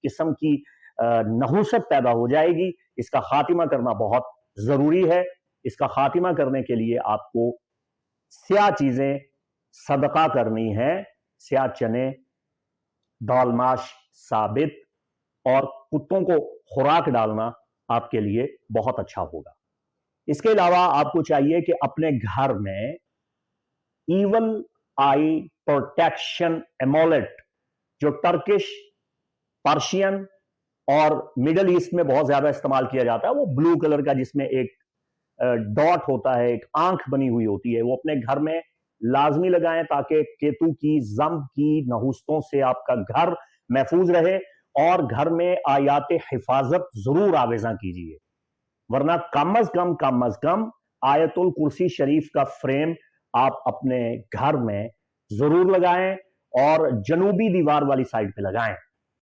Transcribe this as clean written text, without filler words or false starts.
किस्म की नहुसत पैदा हो जाएगी। इसका खातिमा करना बहुत जरूरी है। इसका खातिमा करने के लिए आपको स्याह चीजें सदका करनी है। स्याह चने, दालमाश साबित और कुत्तों को खुराक डालना आपके लिए बहुत अच्छा होगा। इसके अलावा आपको चाहिए कि अपने घर में ईवल आई प्रोटेक्शन एमोलेट, जो टर्किश, पर्शियन और मिडल ईस्ट में बहुत ज्यादा इस्तेमाल किया जाता है, वो ब्लू कलर का जिसमें एक डॉट होता है, एक आंख बनी हुई होती है, वो अपने घर में लाजमी लगाएं ताकि केतु की, जम की नहुस्तों से आपका घर महफूज रहे। और घर में आयात हिफाजत जरूर आवेजा कीजिए, वरना कम अज कम आयतुल कुर्सी शरीफ का फ्रेम आप अपने घर में जरूर लगाएं और जनूबी दीवार वाली साइड पे लगाएं।